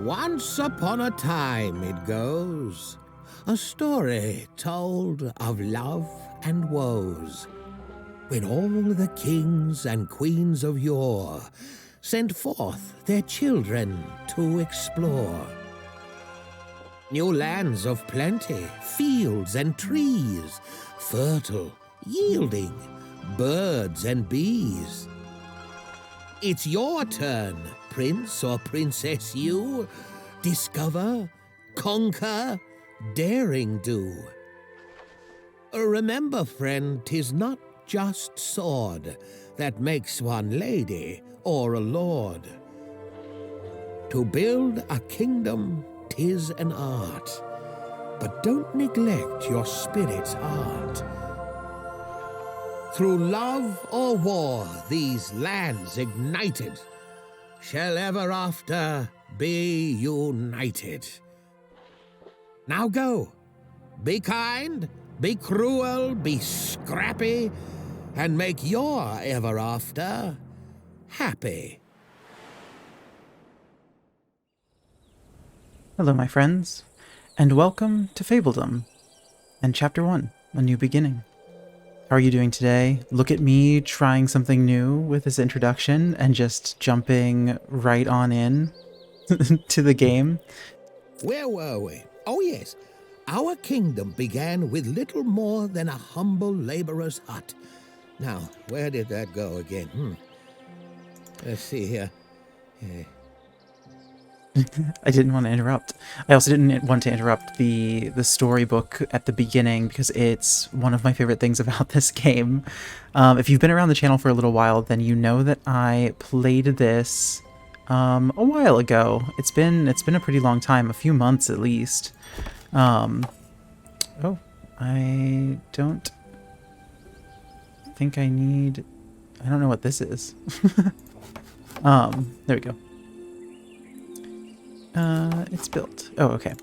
Once upon a time it goes, a story told of love and woes, when all the kings and queens of yore sent forth their children to explore. New lands of plenty, fields and trees, fertile, yielding, birds and bees. It's your turn, prince or princess you. Discover, conquer, daring do. Remember, friend, 'tis not just sword that makes one lady or a lord. To build a kingdom, 'tis an art, but don't neglect your spirit's art. Through love or war, these lands ignited shall ever after be united. Now go, be kind, be cruel, be scrappy, and make your ever after happy. Hello, my friends, and welcome to Fabledom and Chapter 1, A New Beginning. How are you doing today? Look at me trying something new with this introduction and just jumping right on in to the game. Where were we? Oh yes, our kingdom began with little more than a humble laborer's hut. Now, where did that go again? Let's see here. I didn't want to interrupt. I also didn't want to interrupt the storybook at the beginning because it's one of my favorite things about this game. If you've been around the channel for a little while, then you know that I played this a while ago. It's been a pretty long time, a few months at least. Oh, I don't think I need... I don't know what this is. There we go. It's built. Oh, okay.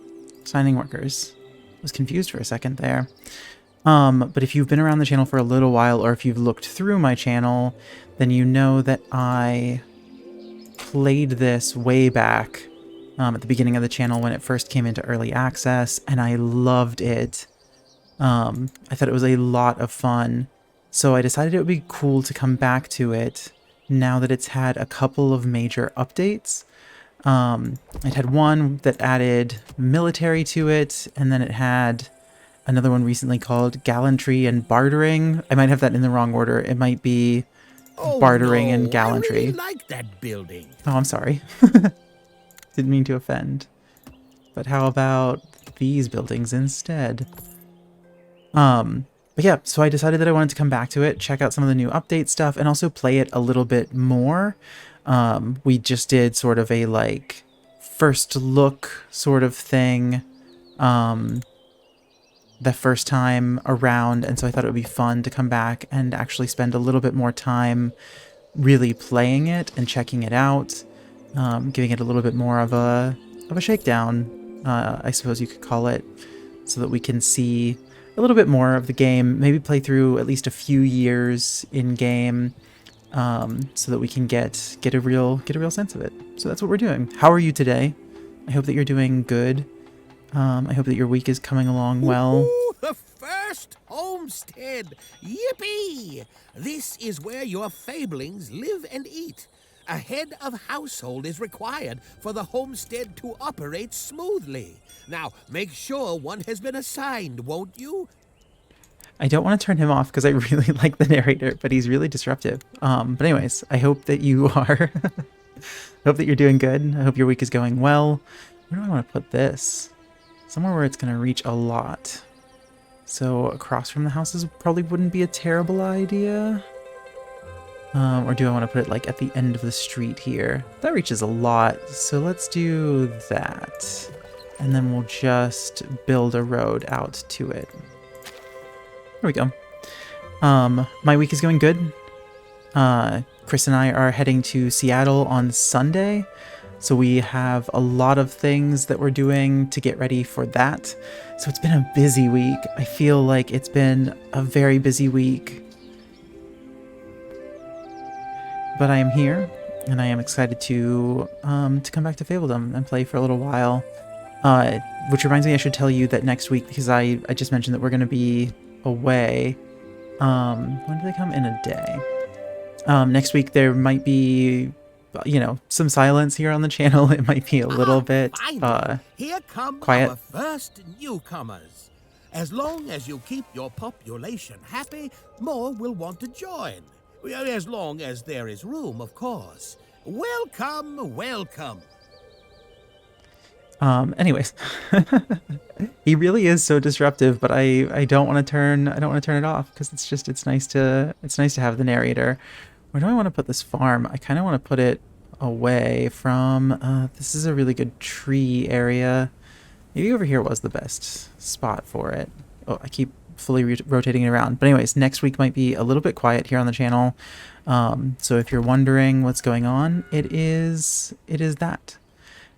Signing workers. I was confused for a second there. But if you've been around the channel for a little while, or if you've looked through my channel, then you know that I played this way back at the beginning of the channel when it first came into early access, and I loved it. I thought it was a lot of fun, so I decided it would be cool to come back to it now that it's had a couple of major updates. It had one that added military to it, and then it had another one recently called gallantry and bartering. I might have that in the wrong order. It might be bartering and gallantry. I really like that building. Oh, I'm sorry. Didn't mean to offend. But how about these buildings instead? But yeah, so I decided that I wanted to come back to it, check out some of the new update stuff, and also play it a little bit more. We just did sort of a like first look sort of thing the first time around, and so I thought it would be fun to come back and actually spend a little bit more time really playing it and checking it out, giving it a little bit more of a shakedown, I suppose you could call it, so that we can see a little bit more of the game, maybe play through at least a few years in game. So that we can get a real sense of it. So that's what we're doing. How are you today? I hope that you're doing good. I hope that your week is coming along well. Ooh, the first homestead! Yippee! This is where your fablings live and eat. A head of household is required for the homestead to operate smoothly. Now, make sure one has been assigned, won't you? I don't want to turn him off because I really like the narrator, but he's really disruptive. But anyways, I hope that you are. I hope that you're doing good. I hope your week is going well. Where do I want to put this? Somewhere where it's going to reach a lot. So across from the houses probably wouldn't be a terrible idea. Or do I want to put it like at the end of the street here? That reaches a lot, so let's do that. And then we'll just build a road out to it. There we go. My week is going good. Chris and I are heading to Seattle on Sunday, so we have a lot of things that we're doing to get ready for that. So it's been a busy week. I feel like it's been a very busy week. But I am here, and I am excited to come back to Fabledom and play for a little while. Which reminds me, I should tell you that next week, because I just mentioned that we're going to be away. When do they come? In a day. Next week there might be, some silence here on the channel. It might be a little bit Here come quiet. our first newcomers. As long as you keep your population happy, more will want to join. As long as there is room, of course. Welcome, welcome. Anyways, he really is so disruptive, but I don't want to turn it off because it's nice to have the narrator. Where do I want to put this farm? I kind of want to put it away from, this is a really good tree area. Maybe over here was the best spot for it. Oh, I keep fully rotating it around. But anyways, next week might be a little bit quiet here on the channel. So if you're wondering what's going on, it is that.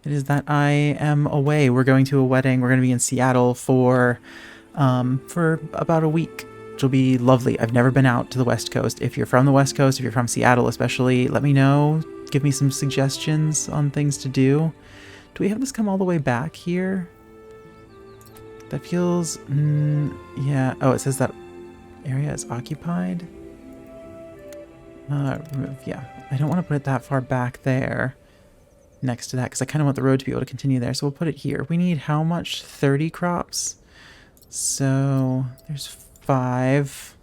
It is that I am away. We're going to a wedding. We're going to be in Seattle for about a week, which will be lovely. I've never been out to the West Coast. If you're from the West Coast, if you're from Seattle especially, let me know. Give me some suggestions on things to do. Do we have this come all the way back here? That feels... yeah. Oh, it says that area is occupied. Yeah. I don't want to put it that far back there next to that because I kind of want the road to be able to continue there. So we'll put it here. We need how much? 30 crops. So there's 5.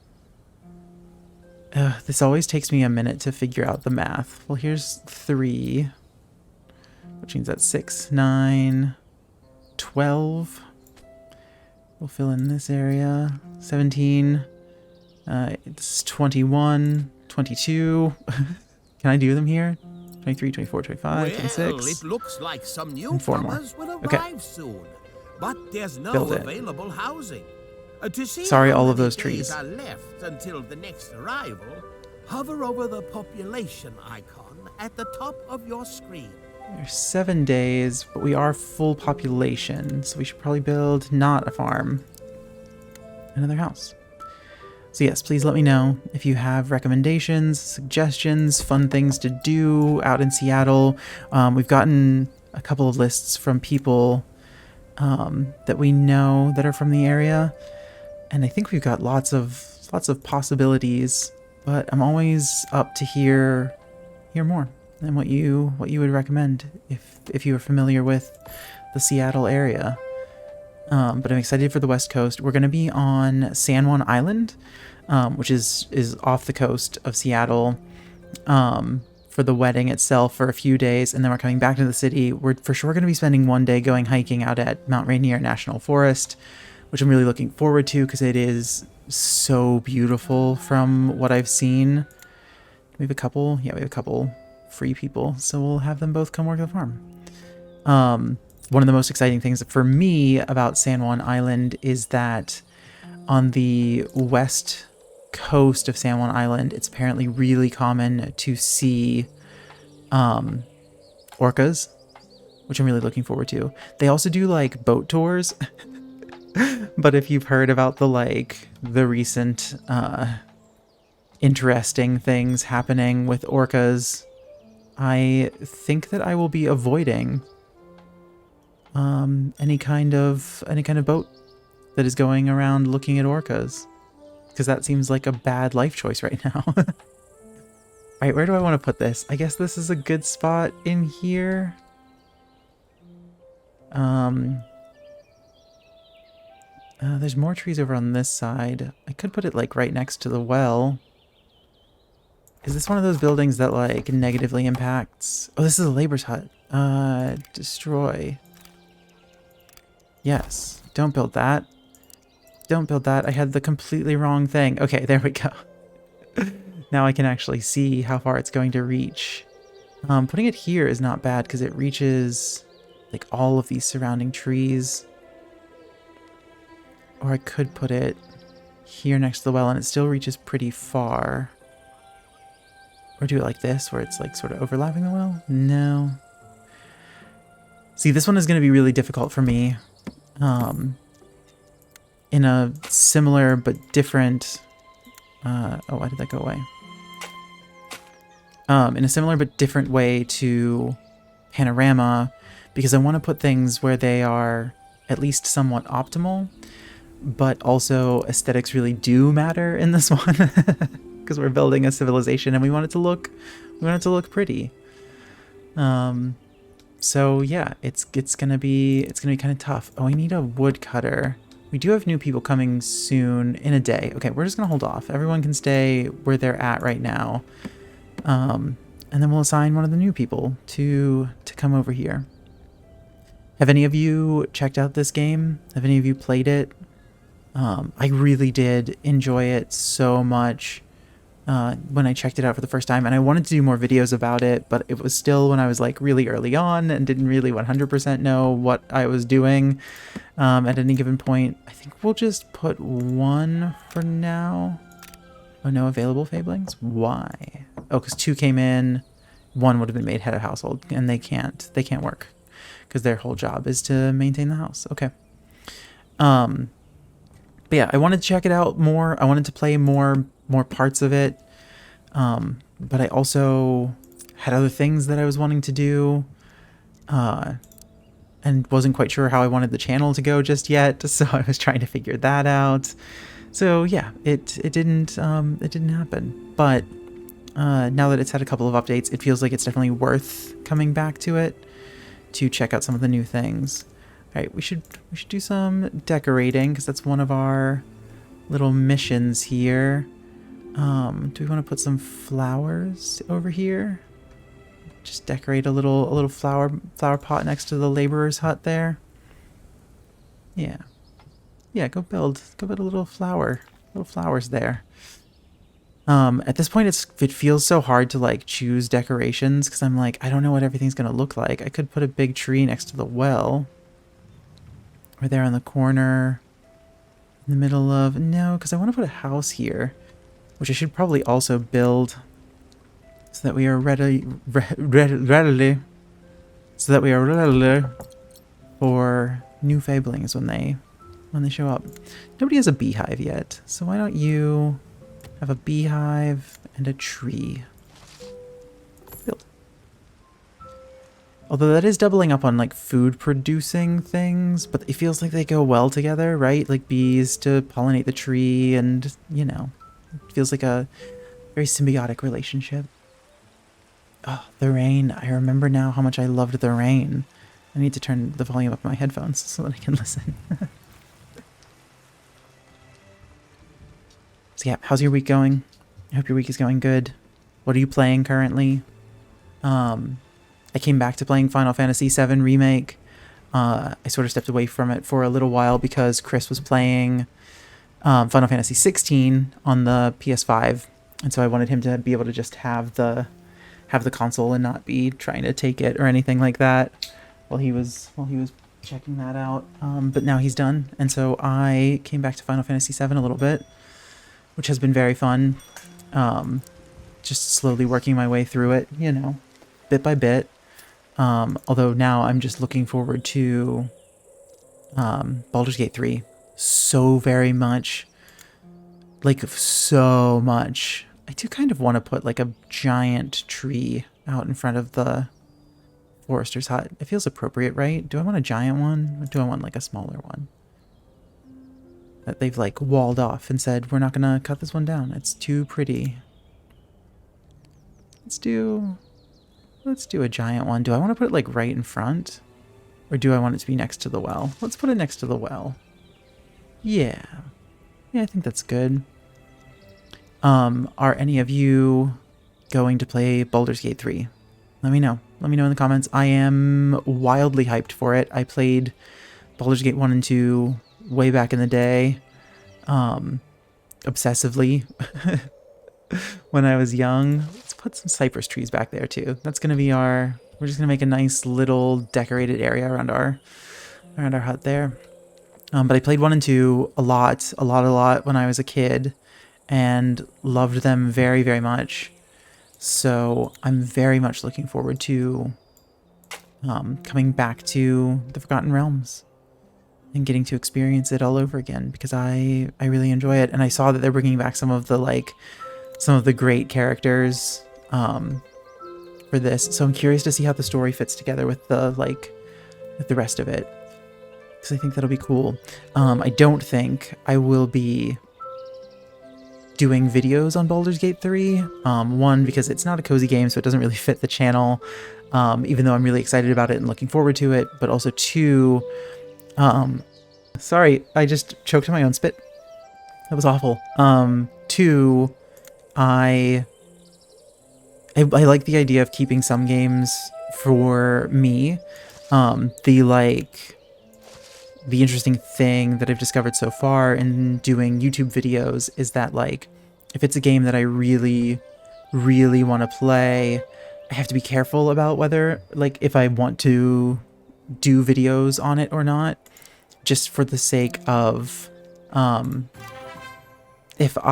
This always takes me a minute to figure out the math. Well, here's 3, which means that's 6, 9, 12. We'll fill in this area. 17. It's 21, 22. Can I do them here? 23, 24, 25, 26. It looks like some newcomers will arrive soon, but there's no available housing. To see Sorry, how all of many those days trees are left until the next arrival, hover over the population icon at the top of your screen. There's 7 days, but we are full population, so we should probably build not a farm, another house. So yes, please let me know if you have recommendations, suggestions, fun things to do out in Seattle. We've gotten a couple of lists from people that we know that are from the area, and I think we've got lots of possibilities. But I'm always up to hear more and what you would recommend if you are familiar with the Seattle area. But I'm excited for the West Coast. We're going to be on San Juan Island, which is off the coast of Seattle, for the wedding itself for a few days, and then we're coming back to the city. We're for sure going to be spending one day going hiking out at Mount Rainier National Forest, which I'm really looking forward to because it is so beautiful from what I've seen. We have a couple, yeah, we have a couple free people, so we'll have them both come work at the farm. One of the most exciting things for me about San Juan Island is that on the west coast of San Juan Island, it's apparently really common to see orcas, which I'm really looking forward to. They also do like boat tours. But if you've heard about the recent interesting things happening with orcas, I think that I will be avoiding any kind of boat that is going around looking at orcas, because that seems like a bad life choice right now. Alright, where do I want to put this? I guess this is a good spot in here. There's more trees over on this side. I could put it like right next to the well. Is this one of those buildings that like negatively impacts? Oh, this is a labor's hut. Destroy. Yes. Don't build that. Don't build that. I had the completely wrong thing. Okay, there we go. Now I can actually see how far it's going to reach. Putting it here is not bad because it reaches like all of these surrounding trees. Or I could put it here next to the well and it still reaches pretty far. Or do it like this where it's like sort of overlapping the well? No. See, this one is going to be really difficult for me. In a similar but different... oh, why did that go away? in a similar but different way to Panorama, because I want to put things where they are at least somewhat optimal, but also aesthetics really do matter in this one, because we're building a civilization and we want it to look pretty. So yeah, it's gonna be kind of tough. Oh, I need a woodcutter. We do have new people coming soon in a day. Okay, we're just gonna hold off. Everyone can stay where they're at right now. And then we'll assign one of the new people to come over here. Have any of you checked out this game? Have any of you played it? I really did enjoy it so much when I checked it out for the first time, and I wanted to do more videos about it, but it was still when I was like really early on and didn't really 100% know what I was doing at any given point. I think we'll just put one for now. Oh, no available Fablings? Why? Oh, because 2 came in, 1 would have been made head of household, and they can't work because their whole job is to maintain the house. Okay. But yeah, I wanted to check it out more. I wanted to play more parts of it. But I also had other things that I was wanting to do, and wasn't quite sure how I wanted the channel to go just yet. So I was trying to figure that out. So yeah, it didn't happen. But now that it's had a couple of updates, it feels like it's definitely worth coming back to it to check out some of the new things. All right, we should do some decorating because that's one of our little missions here. Do we want to put some flowers over here? Just decorate a little flower pot next to the laborer's hut there. Yeah, go build a little flowers there. At this point, it feels so hard to like choose decorations because I'm like, I don't know what everything's gonna look like. I could put a big tree next to the well. Or there on the corner, in the middle of... No, because I want to put a house here, which I should probably also build so that we are ready for new Fablings when they show up. Nobody has a beehive yet, so why don't you have a beehive and a tree? Build. Although that is doubling up on like food producing things, but it feels like they go well together, right? Like bees to pollinate the tree, and you know, it feels like a very symbiotic relationship. Oh, the rain. I remember now how much I loved the rain. I need to turn the volume up on my headphones so that I can listen. So yeah, how's your week going? I hope your week is going good. What are you playing currently? I came back to playing Final Fantasy VII Remake. I sort of stepped away from it for a little while because Chris was playing Final Fantasy 16 on the PS5, and so I wanted him to be able to just have the console and not be trying to take it or anything like that while he was checking that out. But now he's done, and so I came back to Final Fantasy VII a little bit, which has been very fun. Just slowly working my way through it, you know, bit by bit. Although now I'm just looking forward to Baldur's Gate 3 so very much. Like, so much. I do kind of want to put like a giant tree out in front of the forester's hut. It feels appropriate, right? Do I want a giant one, or do I want like a smaller one that they've like walled off and said, we're not gonna cut this one down, it's too pretty? Let's do a giant one. Do I want to put it like right in front, or do I want it to be next to the well? Let's put it next to the well. Yeah, I think that's good. Are any of you going to play Baldur's Gate 3? Let me know. Let me know in the comments. I am wildly hyped for it. I played Baldur's Gate 1 and 2 way back in the day, obsessively, when I was young. Let's put some cypress trees back there too. That's going to be we're just going to make a nice little decorated area around our hut there. But I played 1 and 2 a lot when I was a kid, and loved them very, very much. So I'm very much looking forward to coming back to the Forgotten Realms and getting to experience it all over again, because I really enjoy it. And I saw that they're bringing back some of the great characters for this. So I'm curious to see how the story fits together with the rest of it, because I think that'll be cool. I don't think I will be doing videos on Baldur's Gate 3. One, because it's not a cozy game, so it doesn't really fit the channel, even though I'm really excited about it and looking forward to it. But also two, sorry, I just choked on my own spit. That was awful. Two, I like the idea of keeping some games for me. The interesting thing that I've discovered so far in doing YouTube videos is that, like, if it's a game that I really, really want to play, I have to be careful about whether, like, if I want to do videos on it or not, just for the sake of, just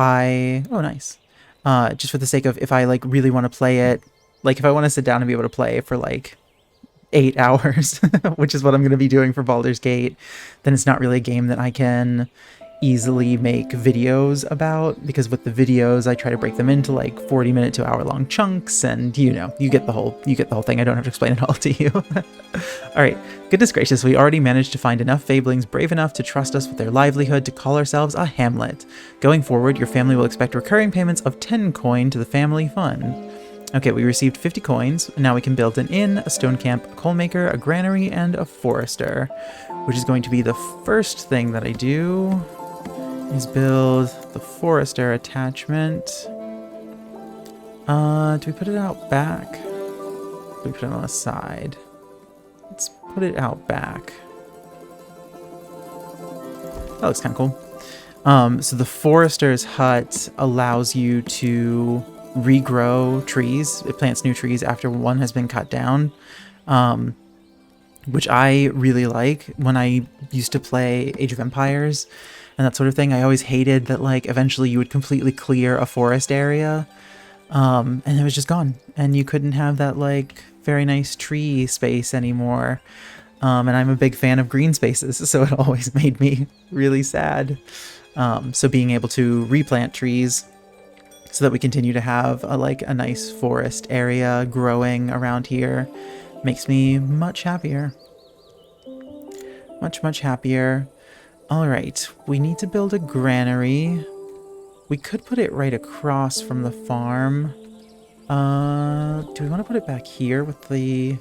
for the sake of, if I, like, really want to play it, like, if I want to sit down and be able to play for, like, 8 hours, which is what I'm going to be doing for Baldur's Gate, then it's not really a game that I can easily make videos about, because with the videos I try to break them into like 40-minute to hour-long chunks, and you get the whole thing. I don't have to explain it all to you. All right, goodness gracious, we already managed to find enough Fablings brave enough to trust us with their livelihood to call ourselves a hamlet. Going forward, your family will expect recurring payments of 10 coin to the family fund. Okay, we received 50 coins, and now we can build an inn, a stone camp, a coal maker, a granary, and a forester, which is going to be the first thing that I do, is build the forester attachment. Do we put it out back? Do we put it on the side? Let's put it out back. That looks kind of cool. So the forester's hut allows you to regrow trees. It plants new trees after one has been cut down, which I really like. When I used to play Age of Empires and that sort of thing, I always hated that, like, eventually you would completely clear a forest area, and it was just gone, and you couldn't have that, like, very nice tree space anymore. And I'm a big fan of green spaces, so it always made me really sad. So being able to replant trees so that we continue to have a nice forest area growing around here makes me much happier. Much happier. All right, we need to build a granary. We could put it right across from the farm. Do we want to put it back here with the...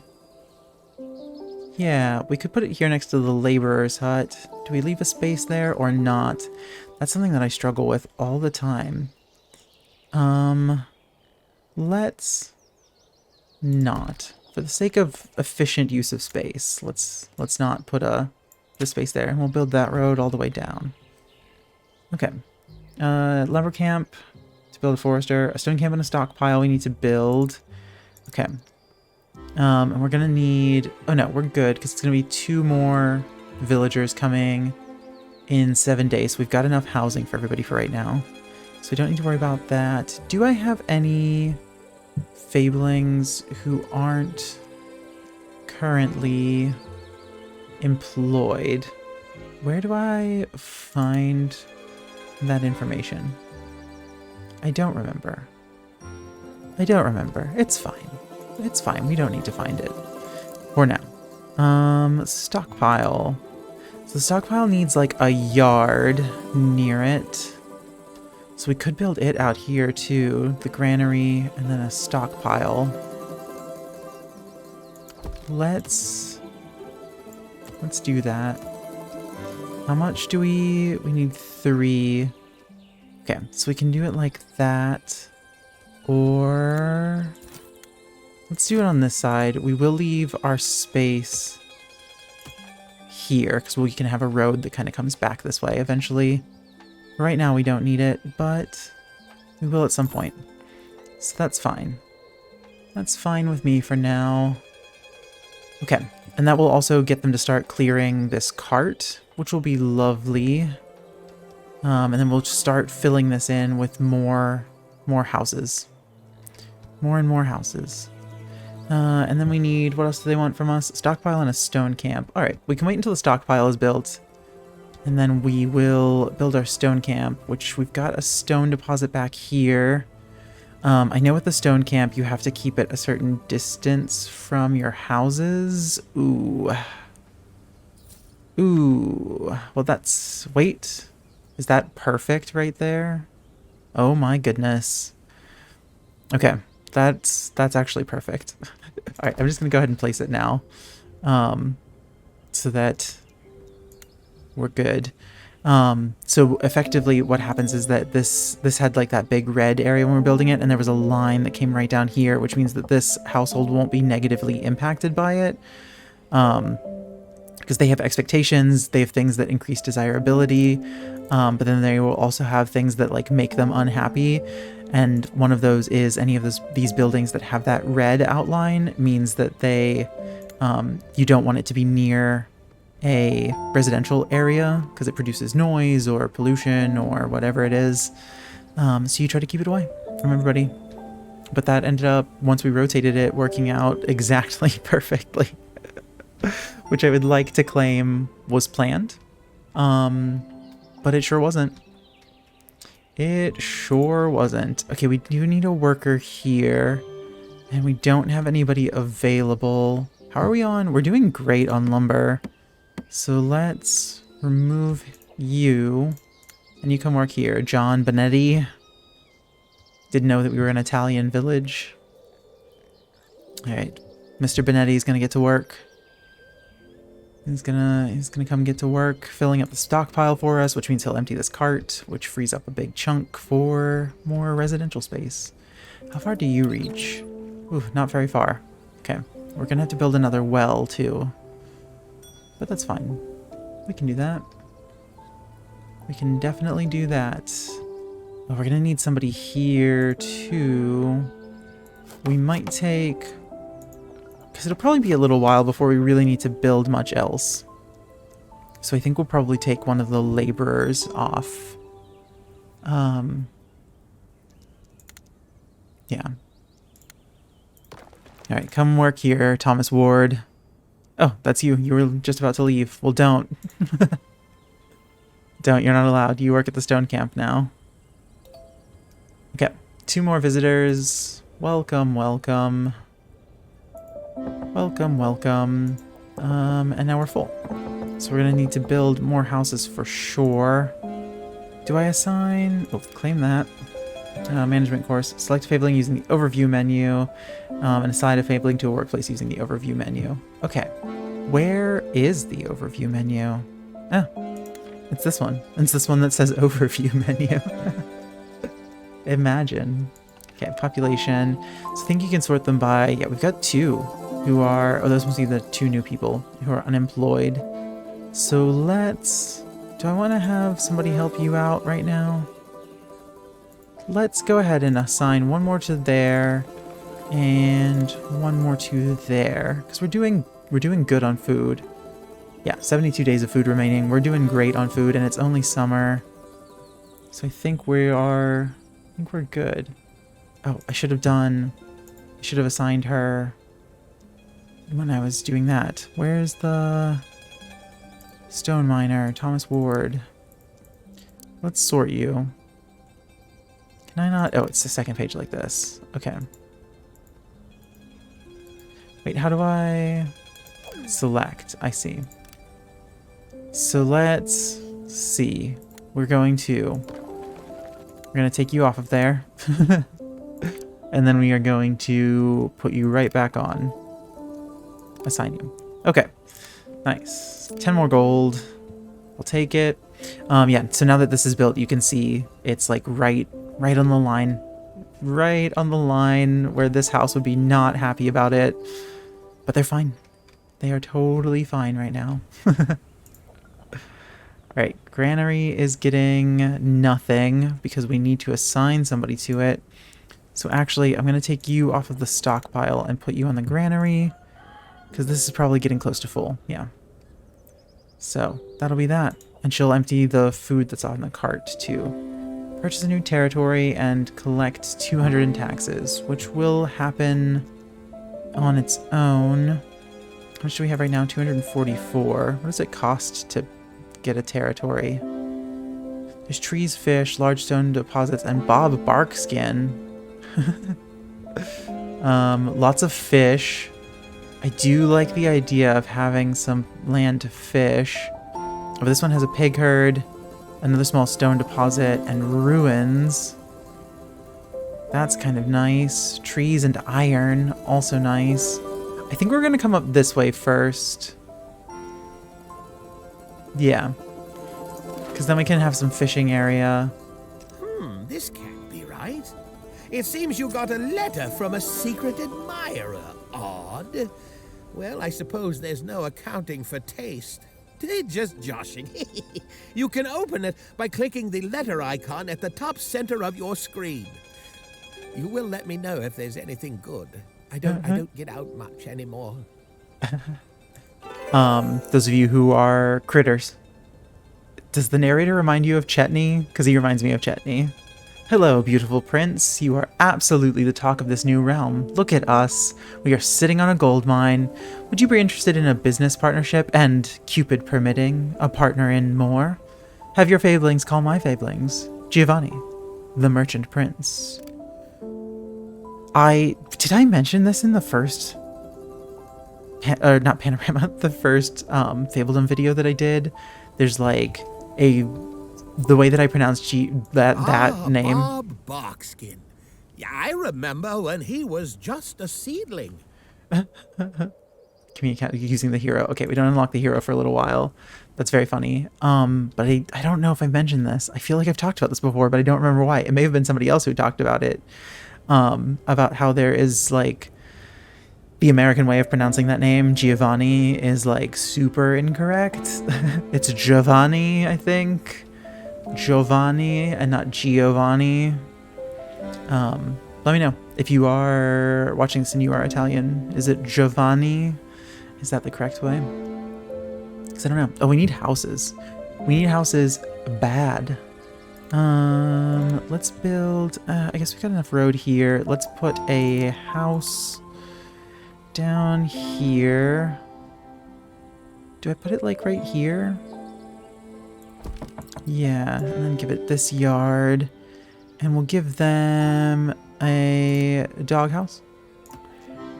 Yeah, we could put it here next to the laborer's hut. Do we leave a space there or not? That's something that I struggle with all the time. Let's not. For the sake of efficient use of space, let's not put the space there, and we'll build that road all the way down. Okay. Lumber camp to build a forester, a stone camp and a stockpile we need to build. Okay. And we're gonna need... Oh no, we're good, because it's gonna be 2 more villagers coming in 7 days. So we've got enough housing for everybody for right now. So we don't need to worry about that. Do I have any Fablings who aren't currently employed? Where do I find that information? I don't remember. It's fine. It's fine. We don't need to find it for now. Stockpile. So the stockpile needs like a yard near it. So we could build it out here too, the granary, and then a stockpile. Let's do that. How much do we need 3. Okay, so we can do it like that. Or let's do it on this side. We will leave our space here because we can have a road that kind of comes back this way eventually. Right now we don't need it, but we will at some point. So that's fine. That's fine with me for now. Okay, and that will also get them to start clearing this cart, which will be lovely. And then we'll just start filling this in with more houses. More and more houses. And then we need, what else do they want from us? Stockpile and a stone camp. All right, we can wait until the stockpile is built. And then we will build our stone camp, which we've got a stone deposit back here. I know with the stone camp, you have to keep it a certain distance from your houses. Ooh. Ooh. Well, that's... Wait. Is that perfect right there? Oh my goodness. Okay. That's actually perfect. All right, I'm just going to go ahead and place it now. So that we're good. So effectively what happens is that this had like that big red area when we we're building it, and there was a line that came right down here, which means that this household won't be negatively impacted by it. Because they have expectations, they have things that increase desirability, but then they will also have things that like make them unhappy. And one of those is any of these buildings that have that red outline means that they, you don't want it to be near a residential area because it produces noise or pollution or whatever it is. So you try to keep it away from everybody. But that ended up, once we rotated it, working out exactly perfectly. Which I would like to claim was planned. But it sure wasn't. It sure wasn't. Okay, we do need a worker here. And we don't have anybody available. How are we on? We're doing great on lumber. So let's remove you. And you come work here. John Benetti. Didn't know that we were an Italian village. Alright. Mr. Benetti is gonna get to work. He's gonna come get to work, filling up the stockpile for us, which means he'll empty this cart, which frees up a big chunk for more residential space. How far do you reach? Ooh, not very far. Okay, we're gonna have to build another well too. But that's fine. We can do that. We can definitely do that. Oh, we're gonna need somebody here too. We might take... because it'll probably be a little while before we really need to build much else. So I think we'll probably take one of the laborers off. Yeah. Alright, come work here, Thomas Ward. Oh, that's you. You were just about to leave. Well, don't. Don't. You're not allowed. You work at the stone camp now. Okay. 2 more visitors. Welcome, welcome. Welcome, welcome. And now we're full. So we're gonna need to build more houses for sure. Do I assign... oh, claim that. Management course. Select Fabling using the overview menu. And assign a Fabling to a workplace using the overview menu. Okay. Where is the overview menu? Ah, it's this one. It's this one that says overview menu. Imagine. Okay, population. So I think you can sort them by... yeah, we've got 2 who are... oh, those must be the 2 new people who are unemployed. So let's... do I want to have somebody help you out right now? Let's go ahead and assign 1 more to there and 1 more to there, because we're doing good on food. Yeah, 72 days of food remaining. We're doing great on food, and it's only summer. So I think we're good. Oh, I should have assigned her when I was doing that. Where's the stone miner? Thomas Ward. Let's sort you. Can I not? Oh, it's the second page like this. Okay. Wait, how do I select? I see. So let's see. We're going to take you off of there. And then we are going to put you right back on. Assign you. Okay. Nice. 10 more gold. I'll take it. Yeah, so now that this is built, you can see it's like right on the line. Right on the line where this house would be not happy about it. But they're fine. They are totally fine right now. Right, granary is getting nothing because we need to assign somebody to it. So actually, I'm going to take you off of the stockpile and put you on the granary, because this is probably getting close to full. Yeah. So that'll be that. And she'll empty the food that's on the cart to purchase a new territory and collect 200 in taxes, which will happen on its own. How much do we have right now? 244. What does it cost to get a territory? There's trees, fish, large stone deposits, and Bob Barkskin. Lots of fish. I do like the idea of having some land to fish. Oh, this one has a pig herd, another small stone deposit, and ruins. That's kind of nice. Trees and iron, also nice. I think we're gonna come up this way first. Yeah. Because then we can have some fishing area. This can't be right. It seems you got a letter from a secret admirer. Odd. Well, I suppose there's no accounting for taste. Just joshing. You can open it by clicking the letter icon at the top center of your screen. You will let me know if there's anything good. I don't get out much anymore. Those of you who are critters. Does the narrator remind you of Chetney? Because he reminds me of Chetney. Hello, beautiful prince. You are absolutely the talk of this new realm. Look at us. We are sitting on a gold mine. Would you be interested in a business partnership and, Cupid permitting, a partner in more? Have your fablings call my fablings. Giovanni, the merchant prince. Did I mention this in the first... not panorama, the first Fabledom video that I did? There's like the way that I pronounce that name. Bob Barkskin. Yeah, I remember when he was just a seedling. Using the hero. Okay, we don't unlock the hero for a little while. That's very funny. But I don't know if I mentioned this. I feel like I've talked about this before, but I don't remember why. It may have been somebody else who talked about it. About how there is like the American way of pronouncing that name, Giovanni, is like super incorrect. It's Giovanni, I think. Giovanni and not Giovanni. Let me know if you are watching this and you are Italian. Is it Giovanni? Is that the correct way? Because I don't know. Oh, we need houses. We need houses bad. Let's build, I guess we got enough road here. Let's put a house down here. Do I put it like right here? Yeah, and then give it this yard. And we'll give them a doghouse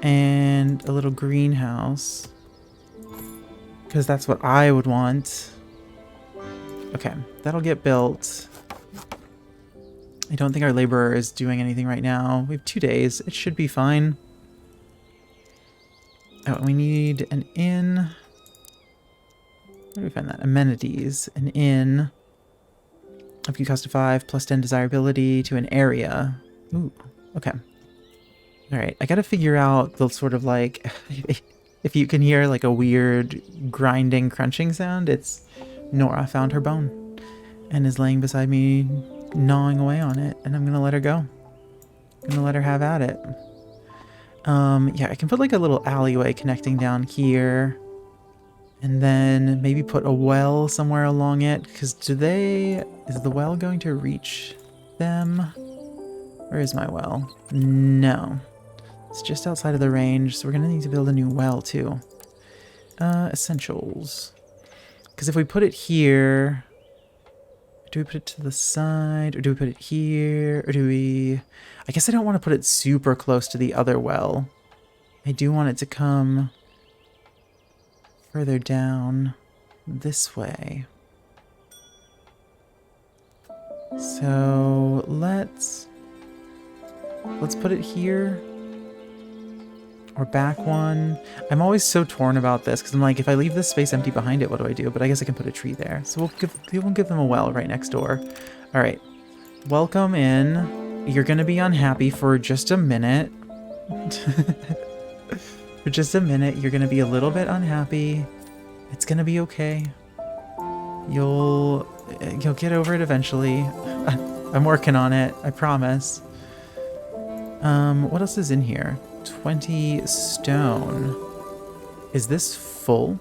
and a little greenhouse. Because that's what I would want. Okay, that'll get built. I don't think our laborer is doing anything right now. We have 2 days. It should be fine. Oh, we need an inn. Where do we find that? Amenities. An inn. If you cost a 5 plus 10 desirability to an area. Ooh, okay. Alright, I gotta figure out the sort of like... if you can hear like a weird grinding, crunching sound, it's Nora found her bone and is laying beside me, gnawing away on it, and I'm gonna let her go. I'm gonna let her have at it. Yeah, I can put like a little alleyway connecting down here. And then maybe put a well somewhere along it. Because is the well going to reach them? Where is my well? No. It's just outside of the range, so we're gonna need to build a new well too. Essentials. Because if we put it here... Do we put it to the side? Or do we put it here? Or do we... I guess I don't want to put it super close to the other well. I do want it to come further down this way. So let's put it here. Or back one. I'm always so torn about this because I'm like, if I leave this space empty behind it, what do I do? But I guess I can put a tree there. So we'll give them a well right next door. All right. Welcome in. You're going to be unhappy for just a minute. For just a minute, you're going to be a little bit unhappy. It's going to be okay. You'll get over it eventually. I'm working on it. I promise. What else is in here? 20 stone. Is this full?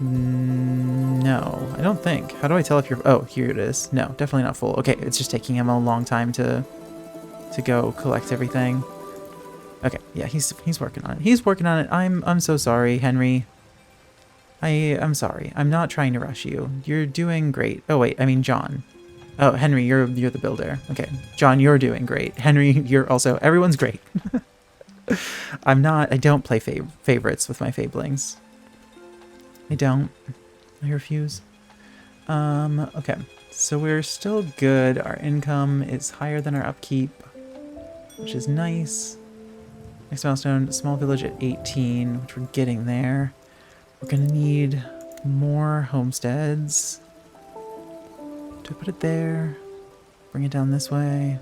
No, I don't think. How do I tell if you're... Oh, here it is. No, definitely not full. Okay, it's just taking him a long time to go collect everything. Okay, yeah, he's working on it. He's working on it. I'm so sorry, Henry. I'm sorry. I'm not trying to rush you. You're doing great. Oh, wait, I mean John. Oh, Henry, you're the builder. Okay. John, you're doing great. Henry, you're also... Everyone's great. I don't play favorites with my fablings. I don't. I refuse. Okay. So we're still good. Our income is higher than our upkeep, which is nice. Next milestone, small village at 18, which we're getting there. We're gonna need more homesteads. Do I put it there? Bring it down this way.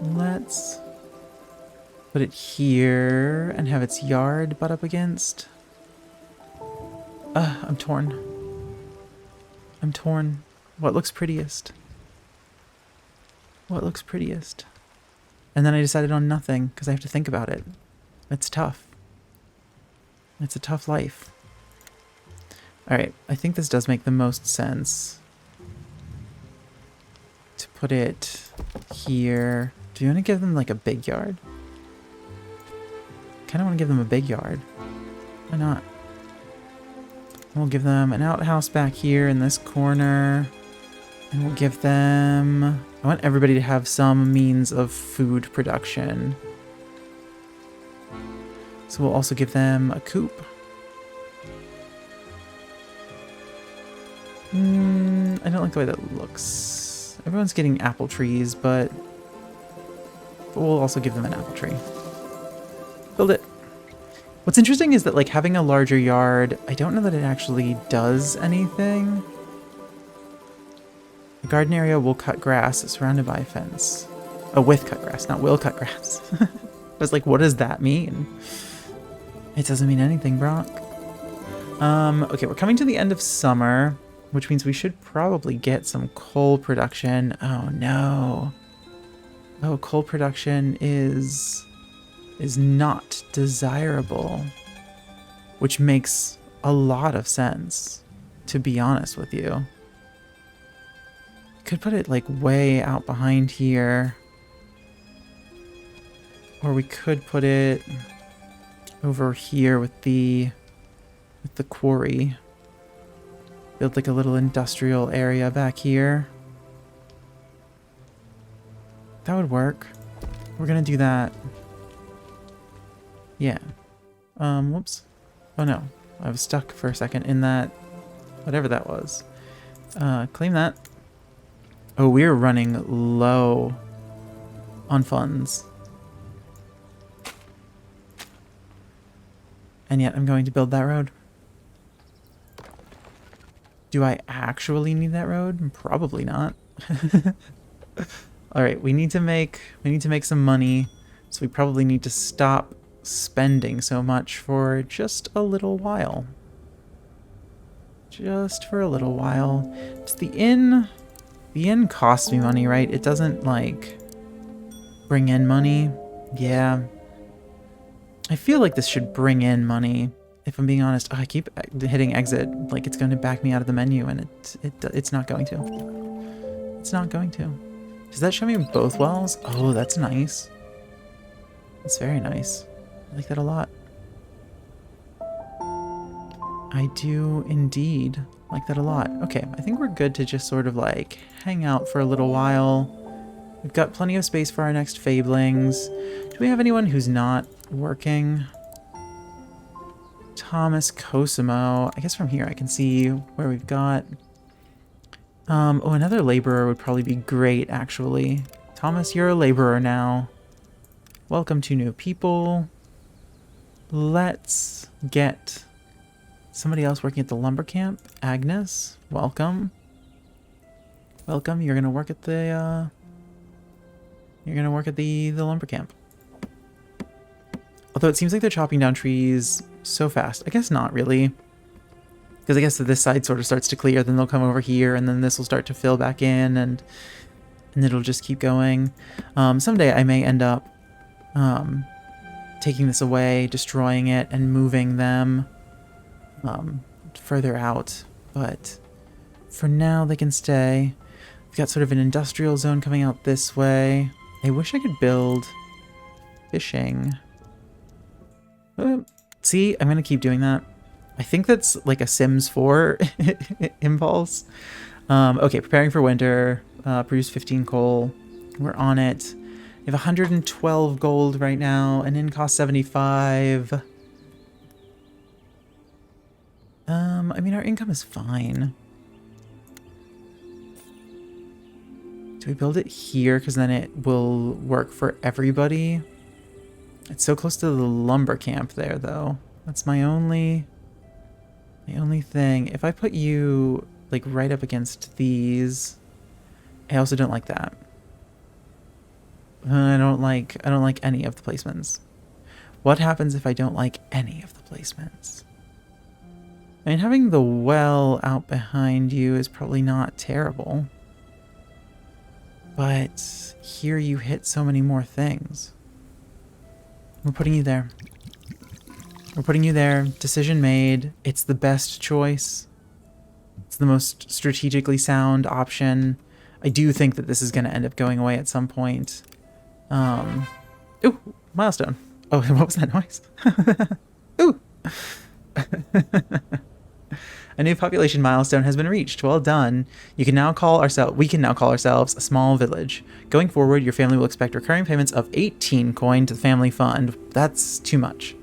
Let's put it here and have its yard butt up against. I'm torn. I'm torn. What looks prettiest? What looks prettiest? And then I decided on nothing because I have to think about it. It's tough. It's a tough life. Alright, I think this does make the most sense to put it here. Do you want to give them like a big yard? Kind of want to give them a big yard. Why not? We'll give them an outhouse back here in this corner. And we'll give them... I want everybody to have some means of food production. So we'll also give them a coop. I don't like the way that looks. Everyone's getting apple trees, but we'll also give them an apple tree. Build it. What's interesting is that, like, having a larger yard, I don't know that it actually does anything. The garden area will cut grass surrounded by a fence. Oh, with cut grass, not will cut grass. I was like, what does that mean? It doesn't mean anything, Brock. Okay, we're coming to the end of summer, which means we should probably get some coal production. Oh, no. Oh, coal production is not desirable, which makes a lot of sense, to be honest with you. Could put it like way out behind here, or we could put it over here with the quarry. Build like a little industrial area back here. That would work. We're gonna do that. Yeah. Whoops. Oh no. I was stuck for a second in that, whatever that was. Claim that. Oh, we're running low on funds. And yet I'm going to build that road. Do I actually need that road? Probably not. All right, we need to make some money, so we probably need to stop spending so much for just a little while. Just for a little while. Does the inn costs me money, right? It doesn't like bring in money. Yeah. I feel like this should bring in money. If I'm being honest, I keep hitting exit like it's going to back me out of the menu, and it's not going to. It's not going to. Does that show me both wells? Oh, that's nice. That's very nice. I like that a lot. I do indeed like that a lot. Okay, I think we're good to just sort of like hang out for a little while. We've got plenty of space for our next fablings. Do we have anyone who's not working? Thomas Cosimo. I guess from here I can see where we've got. Oh, another laborer would probably be great, actually. Thomas, you're a laborer now. Welcome to new people. Let's get somebody else working at the lumber camp. Agnes, welcome. Welcome. You're gonna work at the lumber camp. Although it seems like they're chopping down trees so fast. I guess not really. Because I guess this side sort of starts to clear, then they'll come over here, and then this will start to fill back in, and it'll just keep going. Someday I may end up taking this away, destroying it, and moving them further out. But for now, they can stay. We've got sort of an industrial zone coming out this way. I wish I could build fishing. See, I'm going to keep doing that. I think that's like a Sims 4 impulse. Okay, preparing for winter. Produce 15 coal. We're on it. We have 112 gold right now. An inn costs 75. I mean, our income is fine. Do we build it here? Because then it will work for everybody. It's so close to the lumber camp there, though. That's my only thing. If I put you, like, right up against these... I also don't like that. I don't like any of the placements. What happens if I don't like any of the placements? I mean, having the well out behind you is probably not terrible. But here you hit so many more things. We're putting you there. We're putting you there. Decision made. It's the best choice. It's the most strategically sound option. I do think that this is going to end up going away at some point. Ooh, milestone. Oh, what was that noise? Ooh. A new population milestone has been reached. Well done. We can now call ourselves a small village. Going forward, your family will expect recurring payments of 18 coin to the family fund. That's too much.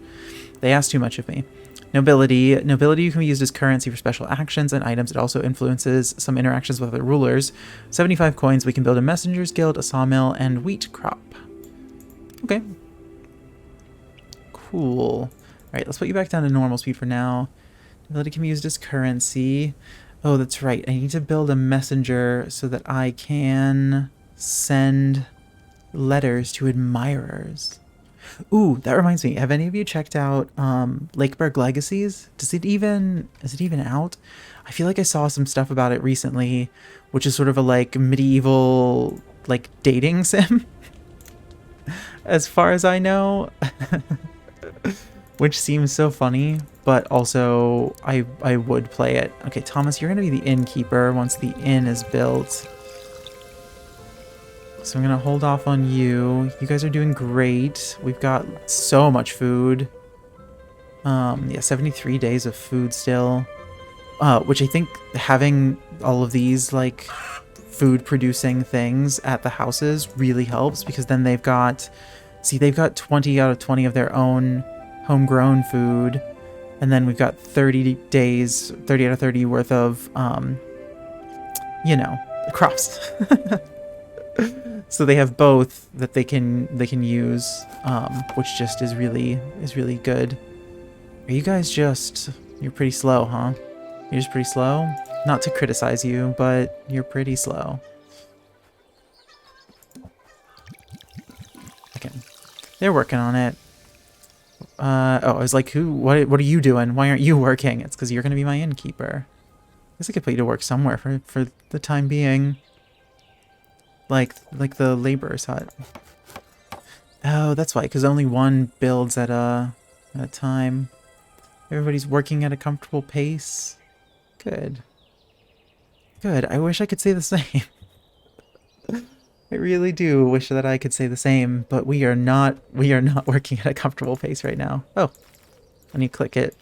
They asked too much of me. Nobility. Nobility can be used as currency for special actions and items. It also influences some interactions with other rulers. 75 coins. We can build a messenger's guild, a sawmill, and wheat crop. Okay. Cool. All right, let's put you back down to normal speed for now. Nobility can be used as currency. Oh, that's right. I need to build a messenger so that I can send letters to admirers. Ooh, that reminds me. Have any of you checked out Lakeberg Legacies? Is it even out? I feel like I saw some stuff about it recently, which is sort of a like medieval like dating sim. As far as I know. Which seems so funny, but also I would play it. Okay, Thomas, you're going to be the innkeeper once the inn is built. So I'm going to hold off on you. You guys are doing great. We've got so much food. Yeah, 73 days of food still. Which I think having all of these, like, food-producing things at the houses really helps, because then they've got... See, they've got 20 out of 20 of their own homegrown food, and then we've got 30 days, 30 out of 30 worth of, you know, crops. So they have both that they can use, which just is really good. Are you guys just... You're pretty slow, huh? You're just pretty slow? Not to criticize you, but you're pretty slow. Okay. They're working on it. Oh, I was like, what are you doing? Why aren't you working? It's because you're going to be my innkeeper. I guess I could put you to work somewhere for the time being. Like the laborer's hut. Oh, that's why, because only one builds at a time. Everybody's working at a comfortable pace. Good. Good. I wish I could say the same. I really do wish that I could say the same, but we are not working at a comfortable pace right now. Oh. When you click it,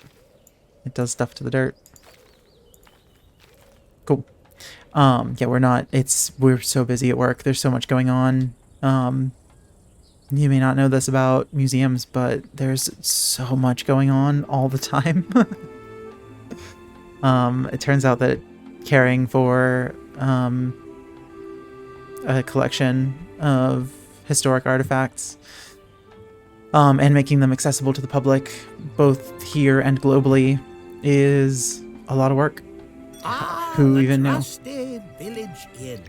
it does stuff to the dirt. Cool. Yeah, we're so busy at work. There's so much going on. You may not know this about museums, but there's so much going on all the time. It turns out that caring for a collection of historic artifacts and making them accessible to the public, both here and globally, is a lot of work. Who even knew? Trusted village inn.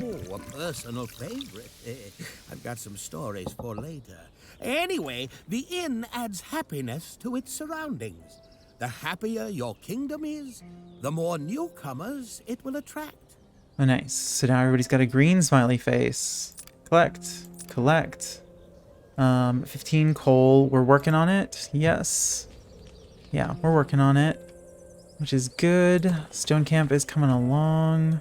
Oh, a personal favorite. I've got some stories for later. Anyway, the inn adds happiness to its surroundings. The happier your kingdom is, the more newcomers it will attract. Oh, nice. So now everybody's got a green smiley face. Collect. 15 coal. We're working on it. Yes. Yeah, we're working on it. Which is good. Stone camp is coming along.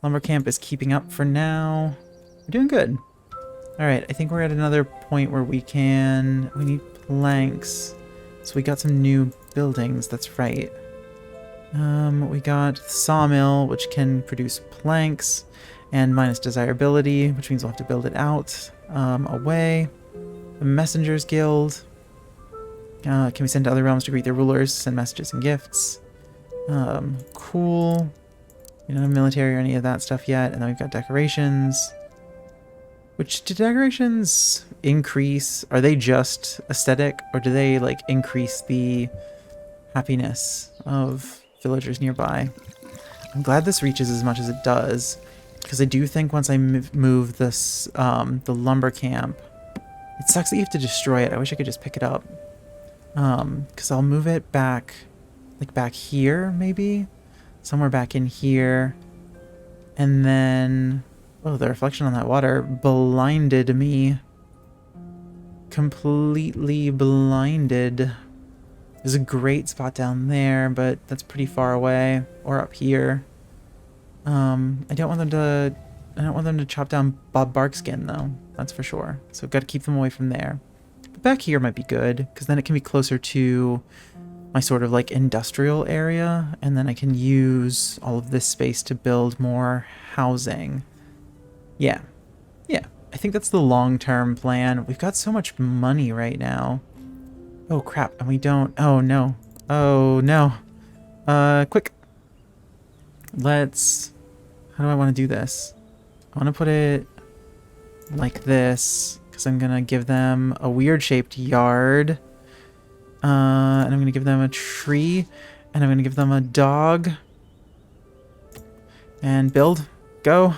Lumber camp is keeping up for now. We're doing good. Alright, I think we're at another point where we need planks. So we got some new buildings, that's right. We got sawmill, which can produce planks, and minus desirability, which means we'll have to build it out. Away. The Messengers Guild. Can we send to other realms to greet their rulers, send messages and gifts? Cool. We don't have military or any of that stuff yet. And then we've got decorations. Which, do decorations increase? Are they just aesthetic? Or do they, like, increase the happiness of villagers nearby? I'm glad this reaches as much as it does. Because I do think once I move this, the lumber camp, it sucks that you have to destroy it. I wish I could just pick it up. Because I'll move it back, like back here, maybe? Somewhere back in here. And then... Oh, the reflection on that water blinded me. Completely blinded. There's a great spot down there, but that's pretty far away. Or up here. I don't want them to chop down Bob Barkskin, though. That's for sure. So I've got to keep them away from there. But back here might be good, because then it can be closer to my sort of like industrial area, and then I can use all of this space to build more housing. Yeah. Yeah. I think that's the long-term plan. We've got so much money right now. Oh, crap. And we don't... Oh, no. Oh, no. Quick. Let's... How do I want to do this? I want to put it like this, because I'm going to give them a weird-shaped yard. And I'm going to give them a tree. And I'm going to give them a dog. And build. Go.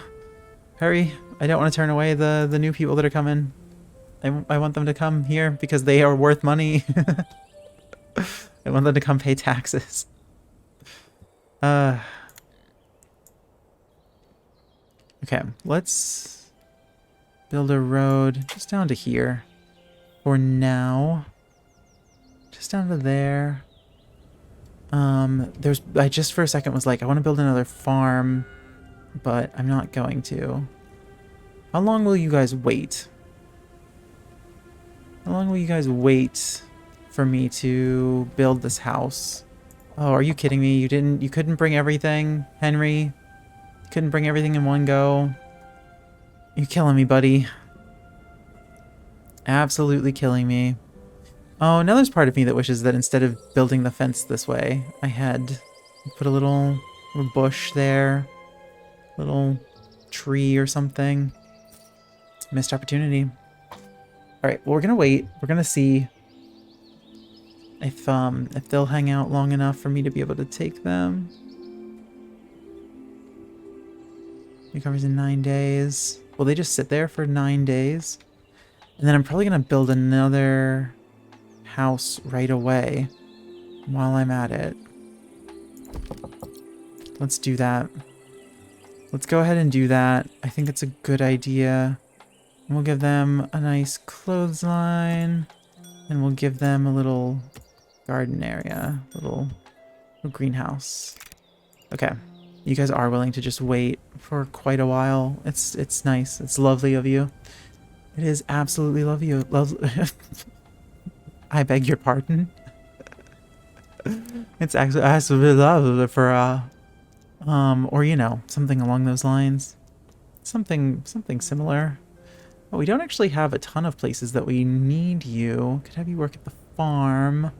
Hurry. I don't want to turn away the new people that are coming. I want them to come here because they are worth money. I want them to come pay taxes. Okay, let's build a road just down to here. For now. Just down to there. I just for a second was like, I want to build another farm, but I'm not going to. How long will you guys wait? How long will you guys wait for me to build this house? Oh, are you kidding me? You couldn't bring everything, Henry? You couldn't bring everything in one go? You're killing me, buddy. Absolutely killing me. Oh, now there's part of me that wishes that instead of building the fence this way, I had put a little bush there. Little tree or something. Missed opportunity. Alright, well, we're gonna wait. We're gonna see if they'll hang out long enough for me to be able to take them. Recovers in 9 days. Will they just sit there for 9 days? And then I'm probably gonna build another house right away while I'm at it. Let's do that. Let's go ahead and do that. I think it's a good idea. And we'll give them a nice clothesline. And we'll give them a little garden area. Little greenhouse. Okay. You guys are willing to just wait for quite a while. It's nice. It's lovely of you. It is absolutely lovely. I beg your pardon. It's actually absolutely lovely for or you know, something along those lines. Something similar. But we don't actually have a ton of places that we need you. Could have you work at the farm.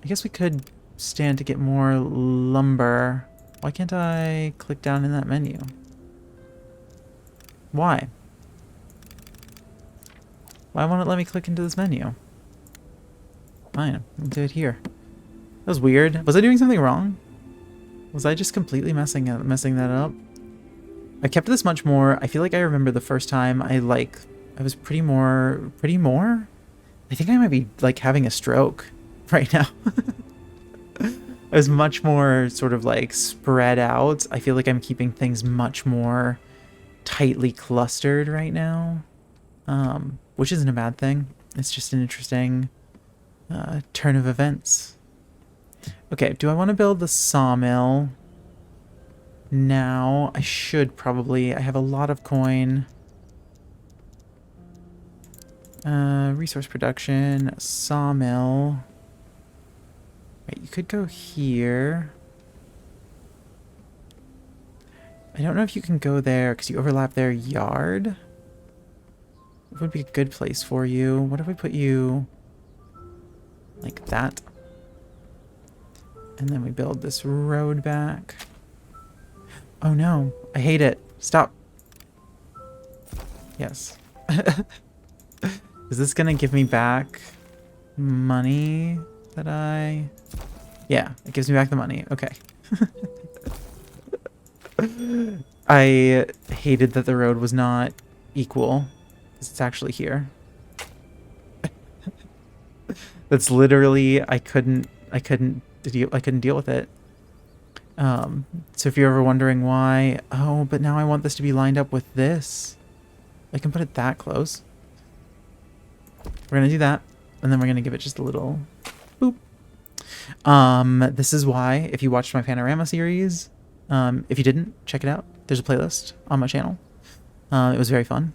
I guess we could stand to get more lumber. Why can't I click down in that menu? Why? Why won't it let me click into this menu? Fine, I'll do it here. That was weird. Was I doing something wrong? Was I just completely messing that up? I kept this much more. I feel like I remember the first time I was pretty more? I think I might be like having a stroke right now. I was much more sort of like spread out. I feel like I'm keeping things much more tightly clustered right now. Which isn't a bad thing. It's just an interesting turn of events. Okay, do I want to build the sawmill? Now, I should probably. I have a lot of coin. Resource production, sawmill. Right, you could go here. I don't know if you can go there because you overlap their yard. It would be a good place for you. What if we put you like that? And then we build this road back. Oh no, I hate it. Stop. Yes. Is this gonna give me back money that I... Yeah, it gives me back the money. Okay. I hated that the road was not equal. It's actually here. That's literally, I couldn't deal with it. So if you're ever wondering why, oh, but now I want this to be lined up with this. I can put it that close. We're gonna do that, and then we're gonna give it just a little boop. This is why, if you watched my panorama series, if you didn't, check it out. There's a playlist on my channel. It was very fun.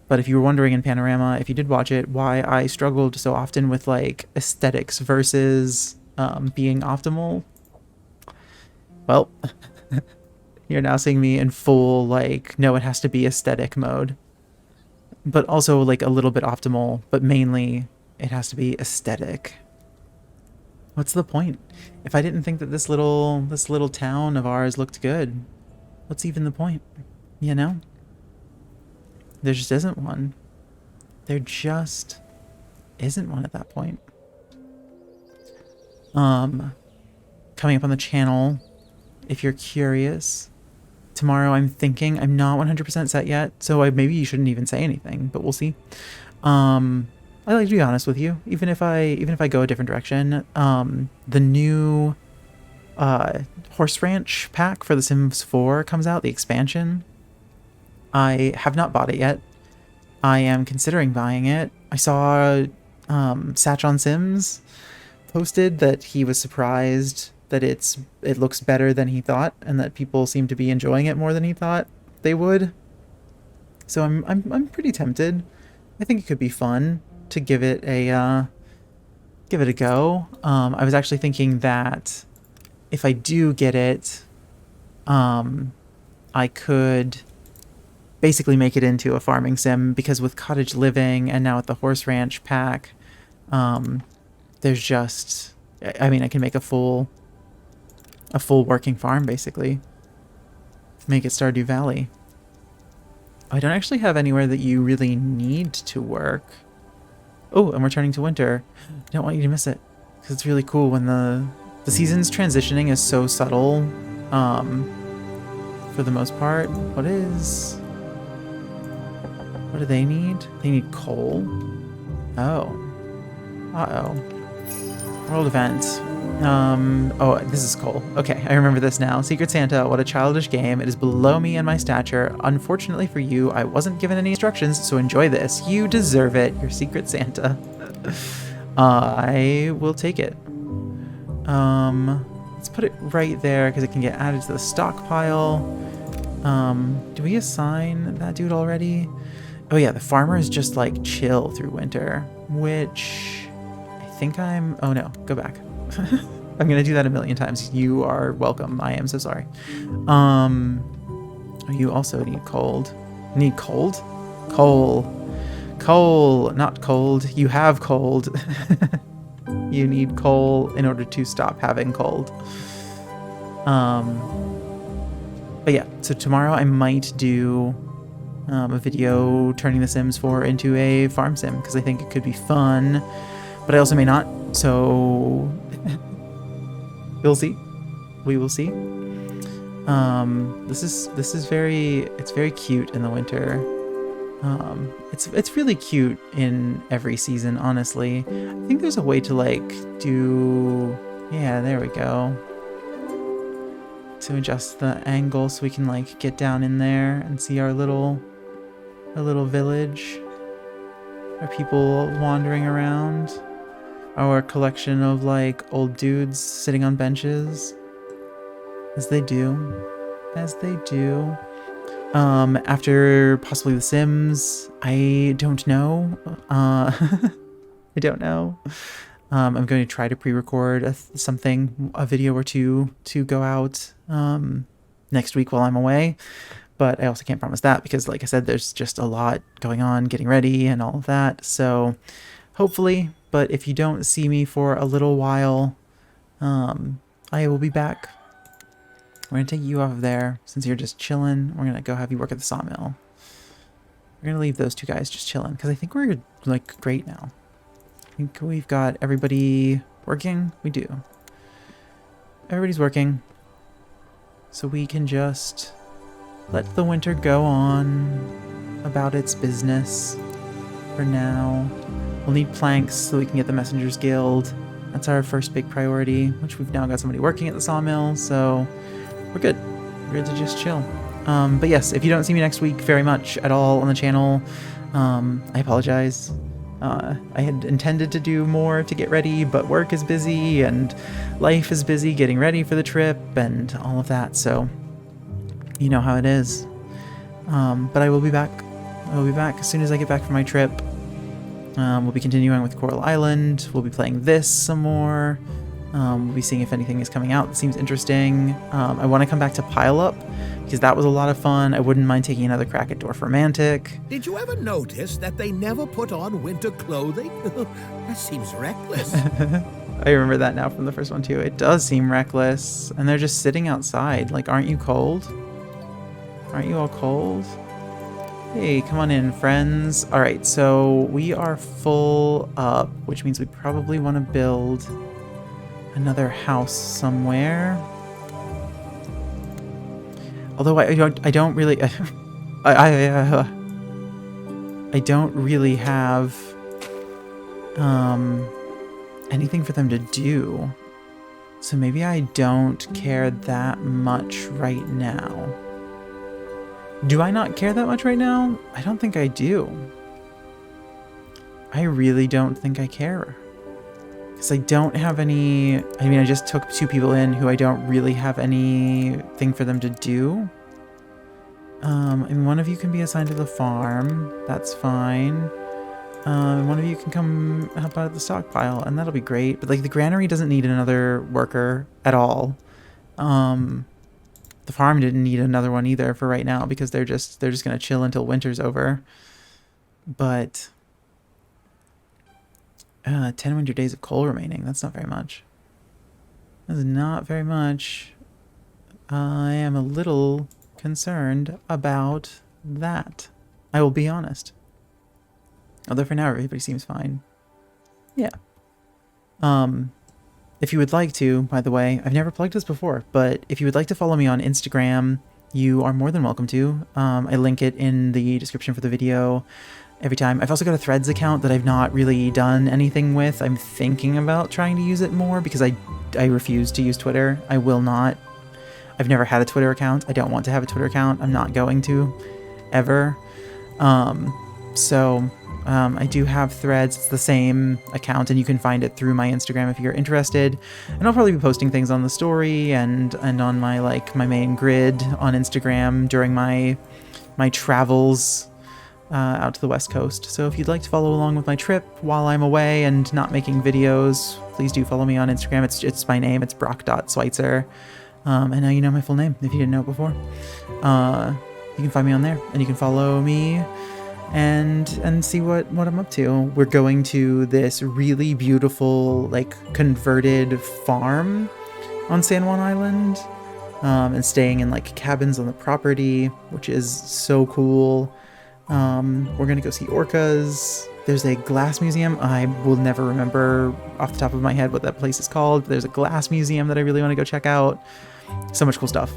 But if you were wondering in panorama, if you did watch it, why I struggled so often with like aesthetics versus being optimal, well, you're now seeing me in full like, no, it has to be aesthetic mode. But also like a little bit optimal, but mainly it has to be aesthetic. What's the point? If I didn't think that this little town of ours looked good, what's even the point? You know? There just isn't one. There just isn't one at that point. Coming up on the channel, if you're curious, tomorrow I'm thinking, I'm not 100% set yet, so maybe you shouldn't even say anything, but we'll see. I like to be honest with you, even if I go a different direction. The new Horse Ranch pack for The Sims 4 comes out, the expansion. I have not bought it yet. I am considering buying it. I saw Satch on Sims posted that he was surprised that it looks better than he thought, and that people seem to be enjoying it more than he thought they would. So I'm pretty tempted. I think it could be fun to give it a go. I was actually thinking that if I do get it, I could basically make it into a farming sim, because with cottage living and now with the horse ranch pack, there's just, I mean, I can make a full working farm basically. Make it Stardew Valley. I don't actually have anywhere that you really need to work. Oh, and we're turning to winter. I don't want you to miss it, because it's really cool when the season's transitioning is so subtle. For the most part. What do they need? They need coal. Oh. Uh-oh. World event. Oh, this is coal. Okay, I remember this now. Secret Santa, what a childish game. It is below me and my stature. Unfortunately for you, I wasn't given any instructions, so enjoy this. You deserve it. You're Secret Santa. I will take it. Let's put it right there, because it can get added to the stockpile. Do we assign that dude already? Oh yeah, the farmer is just like chill through winter, which I think oh no, go back. I'm gonna do that a million times. You are welcome. I am so sorry. You also need cold. Need cold? Coal, not cold. You have cold. You need coal in order to stop having cold. But yeah, so tomorrow I might do a video turning The Sims 4 into a farm sim, because I think it could be fun, but I also may not, so we'll see. We will see. This is very cute in the winter. It's really cute in every season, honestly. I think there's a way to like do, yeah, there we go, to adjust the angle so we can like get down in there and see our little village, our people wandering around, our collection of like old dudes sitting on benches, as they do. After possibly The Sims, I don't know. I don't know. I'm going to try to pre-record a video or two to go out, next week while I'm away. But I also can't promise that because, like I said, there's just a lot going on, getting ready and all of that. So hopefully, but if you don't see me for a little while, I will be back. We're going to take you off of there since you're just chilling. We're going to go have you work at the sawmill. We're going to leave those two guys just chilling because I think we're like great now. I think we've got everybody working. We do. Everybody's working. So we can just let the winter go on about its business for now. We'll need planks so we can get the Messengers Guild. That's our first big priority, which we've now got somebody working at the sawmill, so we're good. We're good to just chill. But yes, if you don't see me next week very much at all on the channel, I apologize. I had intended to do more to get ready, but work is busy and life is busy getting ready for the trip and all of that, so you know how it is. But I will be back. I will be back as soon as I get back from my trip. We'll be continuing with Coral Island. We'll be playing this some more. We'll be seeing if anything is coming out that seems interesting. I want to come back to Pile Up because that was a lot of fun. I wouldn't mind taking another crack at Dwarf Romantic. Did you ever notice that they never put on winter clothing? That seems reckless. I remember that now from the first one too. It does seem reckless. And they're just sitting outside. Like, aren't you cold? Aren't you all cold? Hey, come on in, friends. All right, so we are full up, which means we probably want to build another house somewhere. Although I don't really, I don't really have anything for them to do. So maybe I don't care that much right now. Do I not care that much right now? I don't think I do. I really don't think I care. Because I don't have any... I mean, I just took 2 people in who I don't really have anything for them to do. I mean, one of you can be assigned to the farm. That's fine. One of you can come help out at the stockpile, and that'll be great. But, like, the granary doesn't need another worker at all. The farm didn't need another one either for right now because they're just gonna chill until winter's over. But 10 winter days of coal remaining. That's not very much. That's not very much. I am a little concerned about that. I will be honest. Although for now everybody seems fine. Yeah. If you would like to, by the way, I've never plugged this before, but if you would like to follow me on Instagram, you are more than welcome to. I link it in the description for the video every time. I've also got a Threads account that I've not really done anything with. I'm thinking about trying to use it more because I refuse to use Twitter. I will not. I've never had a Twitter account. I don't want to have a Twitter account. I'm not going to, ever. I do have Threads. It's the same account, and you can find it through my Instagram if you're interested. And I'll probably be posting things on the story and on my my main grid on Instagram during my travels out to the West Coast. So if you'd like to follow along with my trip while I'm away and not making videos, please do follow me on Instagram. It's my name. It's Brock.Schweitzer. And now you know my full name if you didn't know it before. You can find me on there, and you can follow me and see what I'm up to. We're going to this really beautiful, like, converted farm on San Juan Island, and staying in, like, cabins on the property, which is so cool. We're gonna go see orcas. There's a glass museum. I will never remember off the top of my head what that place is called, but there's a glass museum that I really want to go check out. So much cool stuff.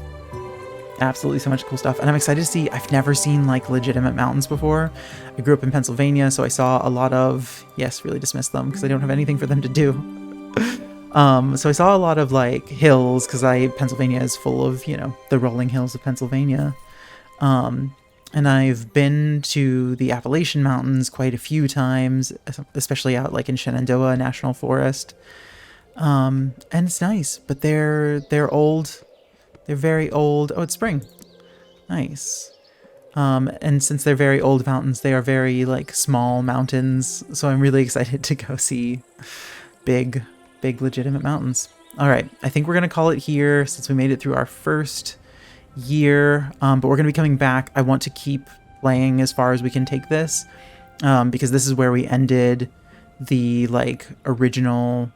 Absolutely so much cool stuff. And I'm excited to see, I've never seen like legitimate mountains before. I grew up in Pennsylvania, so I saw a lot of, yes, really dismiss them because I don't have anything for them to do. So I saw a lot of like hills because Pennsylvania is full of, you know, the rolling hills of Pennsylvania. And I've been to the Appalachian Mountains quite a few times, especially out like in Shenandoah National Forest. And it's nice, but they're old. They're very old. Oh, it's spring. Nice. And since they're very old mountains, they are very like small mountains. So I'm really excited to go see big legitimate mountains. All right. I think we're going to call it here since we made it through our first year, but we're going to be coming back. I want to keep playing as far as we can take this, because this is where we ended the like original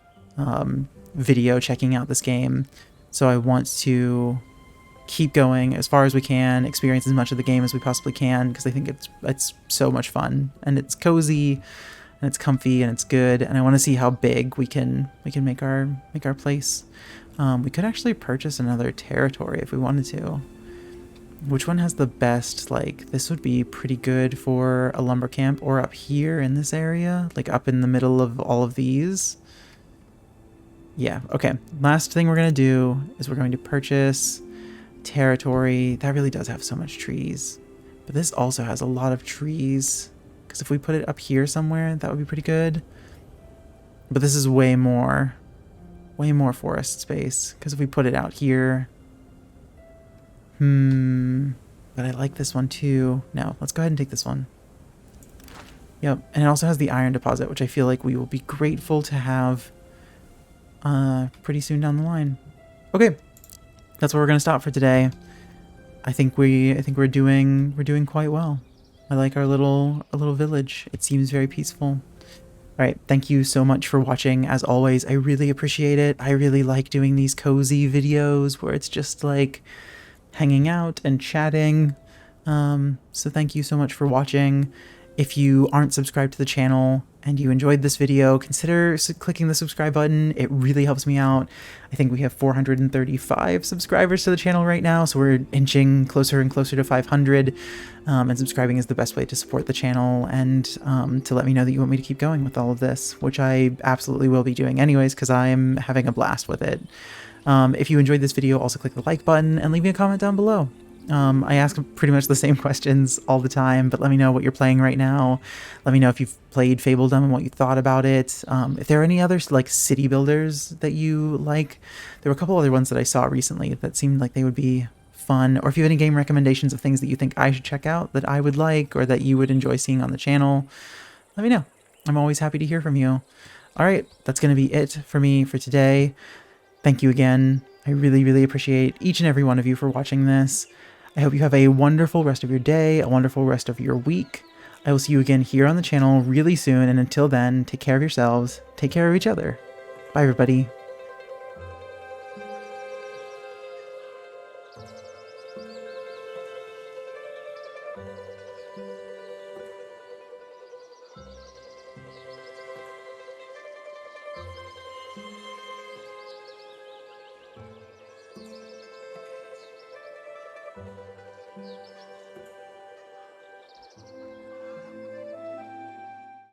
video checking out this game. So I want to keep going as far as we can, experience as much of the game as we possibly can, because I think it's so much fun, and it's cozy, and it's comfy, and it's good, and I want to see how big we can make our place. We could actually purchase another territory if we wanted to. Which one has the best, like, this would be pretty good for a lumber camp, or up here in this area, like up in the middle of all of these. Yeah, okay. Last thing we're going to do is we're going to purchase territory. That really does have so much trees. But this also has a lot of trees. Because if we put it up here somewhere, that would be pretty good. But this is way more forest space. Because if we put it out here... But I like this one too. No, let's go ahead and take this one. Yep, and it also has the iron deposit, which I feel like we will be grateful to have pretty soon down the line. Okay, that's where we're gonna stop for today. I think we're doing quite well. I like our little village. It seems very peaceful. All right, thank you so much for watching. As always, I really appreciate it. I really like doing these cozy videos where it's just like hanging out and chatting. So thank you so much for watching. If you aren't subscribed to the channel and you enjoyed this video, consider clicking the subscribe button. It really helps me out. I think we have 435 subscribers to the channel right now, so we're inching closer and closer to 500. And subscribing is the best way to support the channel and to let me know that you want me to keep going with all of this, which I absolutely will be doing anyways, because I'm having a blast with it. If you enjoyed this video, also click the like button and leave me a comment down below. I ask pretty much the same questions all the time, but let me know what you're playing right now. Let me know if you've played Fabledom and what you thought about it. If there are any other like city builders that you like, there were a couple other ones that I saw recently that seemed like they would be fun. Or if you have any game recommendations of things that you think I should check out, that I would like, or that you would enjoy seeing on the channel, let me know. I'm always happy to hear from you. All right, that's going to be it for me for today. Thank you again. I really, really appreciate each and every one of you for watching this. I hope you have a wonderful rest of your day, a wonderful rest of your week. I will see you again here on the channel really soon, and until then, take care of yourselves, take care of each other. Bye, everybody.